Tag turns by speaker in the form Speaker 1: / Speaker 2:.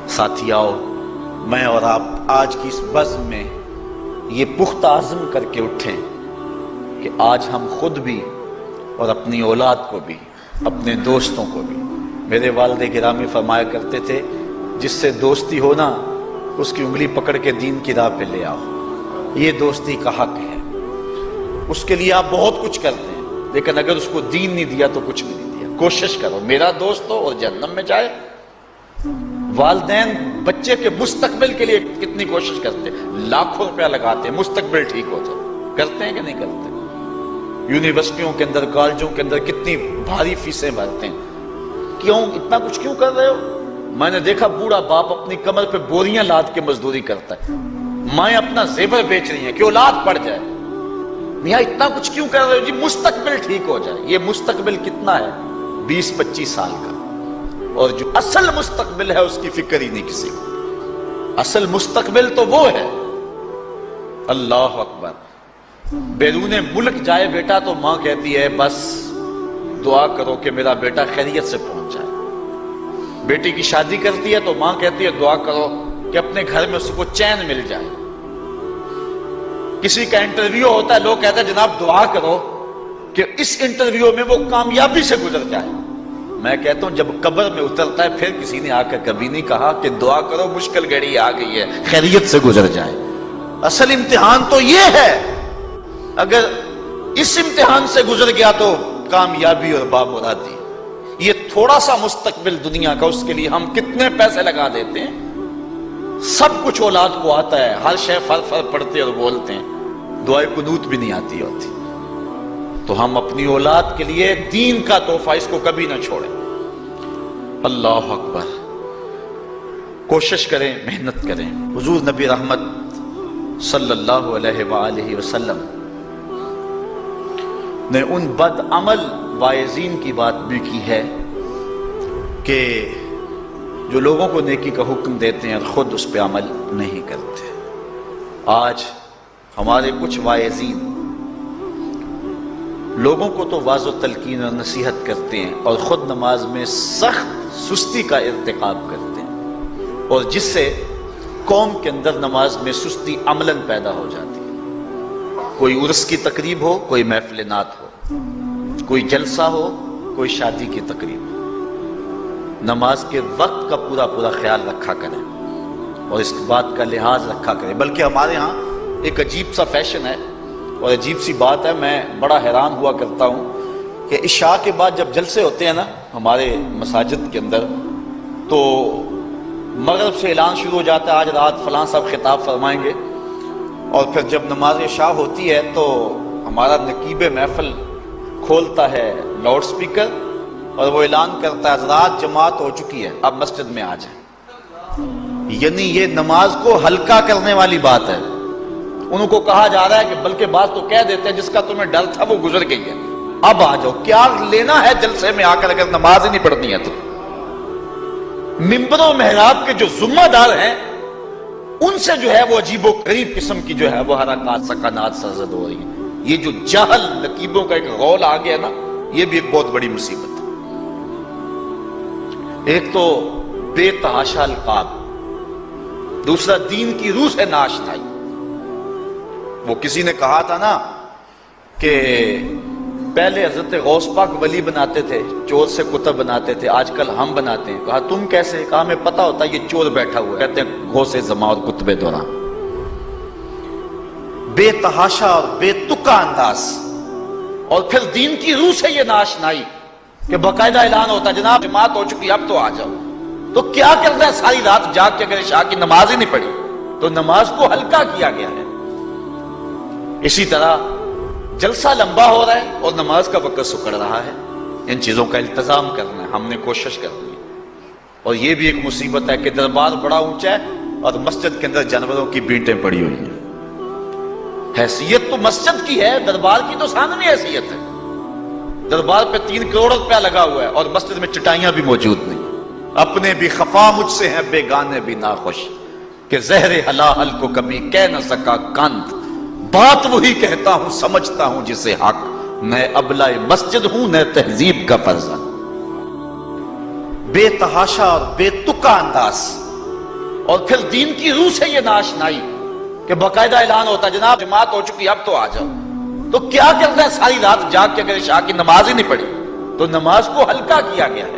Speaker 1: ساتھیاؤ، میں اور آپ آج کی اس بزم میں یہ پختہ عزم کر کے اٹھیں کہ آج ہم خود بھی اور اپنی اولاد کو بھی، اپنے دوستوں کو بھی، میرے والد گرامی فرمایا کرتے تھے جس سے دوستی ہو نا اس کی انگلی پکڑ کے دین کی راہ پہ لے آؤ، یہ دوستی کا حق ہے۔ اس کے لیے آپ بہت کچھ کرتے ہیں لیکن اگر اس کو دین نہیں دیا تو کچھ بھی نہیں دیا۔ کوشش کرو میرا دوست ہو اور جہنم میں جائے۔ والدین بچے کے مستقبل کے لیے کتنی کوشش کرتے ہیں، لاکھوں روپیہ لگاتے ہیں مستقبل ٹھیک ہو جائے، کرتے ہیں کہ نہیں کرتے؟ یونیورسٹیوں کے اندر، کالجوں کے اندر کتنی بھاری فیسیں بھرتے ہیں، کیوں اتنا کچھ کیوں کر رہے ہو؟ میں نے دیکھا بوڑھا باپ اپنی کمر پہ بوریاں لاد کے مزدوری کرتا ہے، مائیں اپنا زیور بیچ رہی ہیں کہ اولاد پڑ جائے۔ میاں اتنا کچھ کیوں کر رہے ہو؟ جی مستقبل ٹھیک ہو جائے۔ یہ مستقبل کتنا ہے؟ 20-25 سال کا، اور جو اصل مستقبل ہے اس کی فکر ہی نہیں کسی کو۔ اصل مستقبل تو وہ ہے، اللہ اکبر، بیرون ملک جائے بیٹا تو ماں کہتی ہے بس دعا کرو کہ میرا بیٹا خیریت سے پہنچ جائے۔ بیٹی کی شادی کرتی ہے تو ماں کہتی ہے دعا کرو کہ اپنے گھر میں اس کو چین مل جائے۔ کسی کا انٹرویو ہوتا ہے، لوگ کہتے ہیں جناب دعا کرو کہ اس انٹرویو میں وہ کامیابی سے گزر جائے۔ میں کہتا ہوں جب قبر میں اترتا ہے پھر کسی نے آ کر کبھی نہیں کہا کہ دعا کرو مشکل گھڑی آ گئی ہے خیریت سے گزر جائے۔ اصل امتحان تو یہ ہے، اگر اس امتحان سے گزر گیا تو کامیابی اور بامرادی۔ یہ تھوڑا سا مستقبل دنیا کا، اس کے لیے ہم کتنے پیسے لگا دیتے ہیں۔ سب کچھ اولاد کو آتا ہے، ہر شے فر پڑھتے اور بولتے ہیں، دعائے قنوت بھی نہیں آتی ہوتی۔ تو ہم اپنی اولاد کے لیے دین کا تحفہ اس کو کبھی نہ چھوڑیں۔ اللہ اکبر، کوشش کریں، محنت کریں۔ حضور نبی رحمت صلی اللہ علیہ وآلہ وسلم نے ان بد عمل واعظین کی بات بھی کی ہے کہ جو لوگوں کو نیکی کا حکم دیتے ہیں اور خود اس پہ عمل نہیں کرتے۔ آج ہمارے کچھ واعظین لوگوں کو تو واعظ و تلقین اور نصیحت کرتے ہیں اور خود نماز میں سخت سستی کا ارتکاب کرتے ہیں، اور جس سے قوم کے اندر نماز میں سستی عملاً پیدا ہو جاتی ہے۔ کوئی عرس کی تقریب ہو، کوئی محفل نعت ہو، کوئی جلسہ ہو، کوئی شادی کی تقریب ہو، نماز کے وقت کا پورا خیال رکھا کریں اور اس بات کا لحاظ رکھا کریں۔ بلکہ ہمارے ہاں ایک عجیب سا فیشن ہے اور عجیب سی بات ہے، میں بڑا حیران ہوا کرتا ہوں کہ عشاء کے بعد جب جلسے ہوتے ہیں نا ہمارے مساجد کے اندر، تو مغرب سے اعلان شروع ہو جاتا ہے آج رات فلاں صاحب خطاب فرمائیں گے، اور پھر جب نماز عشاء ہوتی ہے تو ہمارا نقیب محفل کھولتا ہے لاؤڈ سپیکر اور وہ اعلان کرتا ہے حضرات جماعت ہو چکی ہے، اب مسجد میں آ جائیں۔ یعنی یہ نماز کو ہلکا کرنے والی بات ہے۔ انہوں کو کہا جا رہا ہے کہ بلکہ بعض تو کہہ دیتے ہیں جس کا تمہیں ڈر تھا وہ گزر گئی ہے، اب آ جاؤ۔ کیا لینا ہے جلسے میں آ کر اگر نماز ہی نہیں پڑھنی ہے تو؟ ممبر و محراب کے جو ذمہ دار ہیں ان سے جو ہے وہ عجیب و غریب قسم کی جو ہے وہ حرکات سکنات سرزد ہو رہی ہیں۔ یہ جو جاہل نقیبوں کا ایک غول آ گیا نا، یہ بھی ایک بہت بڑی مصیبت ہے۔ ایک تو بے تحاشا القاب، دوسرا دین کی روح سے ناشنائی۔ وہ کسی نے کہا تھا نا کہ پہلے حضرت غوث پاک ولی بناتے تھے، چور سے کتب بناتے تھے، آج کل ہم بناتے ہیں۔ کہا تم کیسے؟ کہا ہمیں پتہ ہوتا ہے یہ چور بیٹھا ہوا ہے، کہتے ہیں غوث زماں اور کتب دوراں۔ بے تحاشا اور بے تکا انداز، اور پھر دین کی روح سے یہ ناشنائی کہ باقاعدہ اعلان ہوتا ہے جناب جماعت ہو چکی اب تو آ جاؤ۔ تو کیا کرتا ہے ساری رات جاگ کے اگر عشاء کی نماز ہی نہیں پڑھی تو نماز کو ہلکا کیا گیا ہے۔ اسی طرح جلسہ لمبا ہو رہا ہے اور نماز کا وقت سکڑ رہا ہے۔ ان چیزوں کا التزام کرنا ہے، ہم نے کوشش کرنی ہے۔ اور یہ بھی ایک مصیبت ہے کہ دربار بڑا اونچا ہے اور مسجد کے اندر جانوروں کی بینٹیں پڑی ہوئی ہیں۔ حیثیت تو مسجد کی ہے، دربار کی تو ثانوی حیثیت ہے۔ دربار پہ 3 کروڑ روپیہ لگا ہوا ہے اور مسجد میں چٹائیاں بھی موجود نہیں۔ اپنے بھی خفا مجھ سے ہیں بیگانے بھی ناخوش، کہ زہر حلاحل کو کبھی کہہ نہ سکا کند، بات وہی کہتا ہوں سمجھتا ہوں جسے حق، نہ ابلہ مسجد ہوں نہ تہذیب کا فرزند۔ بے تحاشا اور بے تکا انداز، اور پھر دین کی روح سے یہ ناشنائی کہ باقاعدہ اعلان ہوتا ہے جناب جماعت ہو چکی اب تو آ جاؤ، تو کیا کرنا ہے ساری رات جاگ کے اگر عشاء کی نماز ہی نہیں پڑھی تو نماز کو ہلکا کیا گیا ہے۔